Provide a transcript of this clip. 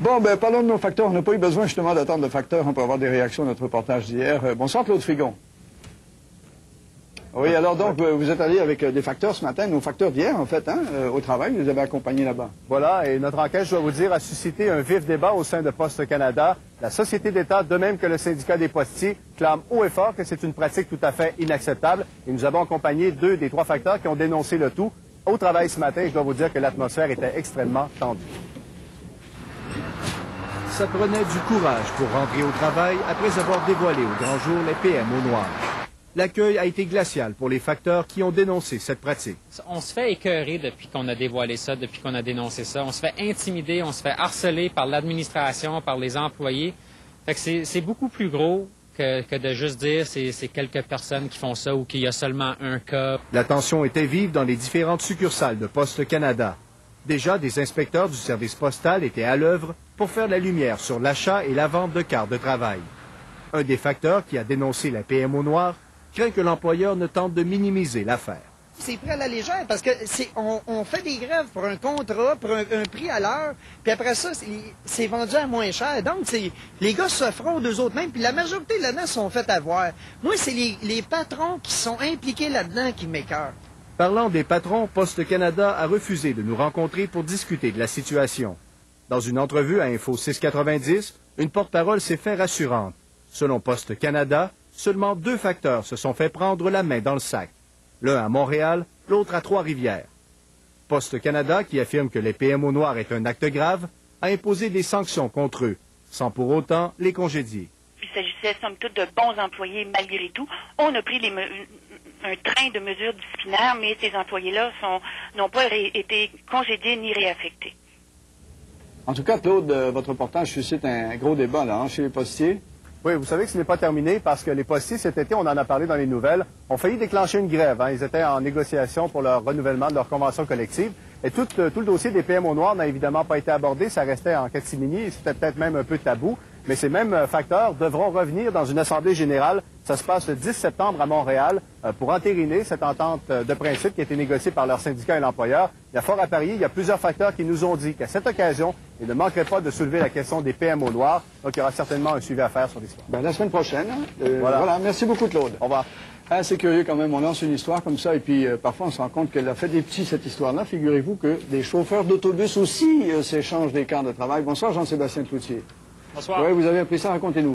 Bon, ben parlons de nos facteurs. On n'a pas eu besoin justement d'attendre le facteur pour avoir des réactions à notre reportage d'hier. Bonsoir Claude Frigon. Oui, alors donc, vous êtes allé avec des facteurs ce matin, nos facteurs d'hier en fait, au travail, vous les avez accompagnés là-bas. Voilà, et notre enquête, je dois vous dire, a suscité un vif débat au sein de Poste Canada. La Société d'État, de même que le syndicat des postiers, clame haut et fort que c'est une pratique tout à fait inacceptable. Et nous avons accompagné 2 des 3 facteurs qui ont dénoncé le tout. Au travail ce matin, je dois vous dire que l'atmosphère était extrêmement tendue. Ça prenait du courage pour rentrer au travail après avoir dévoilé au grand jour les PMO noirs. L'accueil a été glacial pour les facteurs qui ont dénoncé cette pratique. On se fait écœurer depuis qu'on a dévoilé ça, depuis qu'on a dénoncé ça. On se fait intimider, on se fait harceler par l'administration, par les employés. Fait que c'est beaucoup plus gros que de juste dire c'est quelques personnes qui font ça ou qu'il y a seulement un cas. La tension était vive dans les différentes succursales de Poste Canada. Déjà, des inspecteurs du service postal étaient à l'œuvre pour faire la lumière sur l'achat et la vente de cartes de travail. Un des facteurs qui a dénoncé la PMO noire craint que l'employeur ne tente de minimiser l'affaire. C'est pris à la légère parce que on fait des grèves pour un contrat, pour un prix à l'heure, puis après ça, c'est vendu à moins cher. Donc, les gars se fraudent eux autres mêmes, puis la majorité là-dedans sont fait avoir. Moi, c'est les patrons qui sont impliqués là-dedans qui m'écœurent. Parlant des patrons, Poste Canada a refusé de nous rencontrer pour discuter de la situation. Dans une entrevue à Info 690, une porte-parole s'est fait rassurante. Selon Poste Canada, seulement 2 facteurs se sont fait prendre la main dans le sac. L'un à Montréal, l'autre à Trois-Rivières. Poste Canada, qui affirme que les PMO noirs est un acte grave, a imposé des sanctions contre eux, sans pour autant les congédier. Il s'agissait somme toute de bons employés malgré tout. On a pris un train de mesures disciplinaires, mais ces employés-là n'ont pas été congédiés ni réaffectés. En tout cas, Claude, votre reportage suscite un gros débat là, chez les postiers. Oui, vous savez que ce n'est pas terminé parce que les postiers, cet été, on en a parlé dans les nouvelles, ont failli déclencher une grève. Ils étaient en négociation pour le renouvellement de leur convention collective. Et tout le dossier des PMO noirs n'a évidemment pas été abordé. Ça restait en catimini. C'était peut-être même un peu tabou. Mais ces mêmes facteurs devront revenir dans une assemblée générale. Ça se passe le 10 septembre à Montréal pour entériner cette entente de principe qui a été négociée par leur syndicat et l'employeur. Il y a fort à parier, il y a plusieurs facteurs qui nous ont dit qu'à cette occasion, ils ne manqueraient pas de soulever la question des PMO noirs. Donc, il y aura certainement un suivi à faire sur l'histoire. Ben, la semaine prochaine. Voilà. Merci beaucoup, Claude. Au revoir. C'est curieux quand même, on lance une histoire comme ça et puis parfois on se rend compte qu'elle a fait des petits cette histoire-là. Figurez-vous que des chauffeurs d'autobus aussi s'échangent des quarts de travail. Bonsoir Jean-Sébastien Cloutier. Bonsoir. Oui, vous avez appris ça, racontez-nous.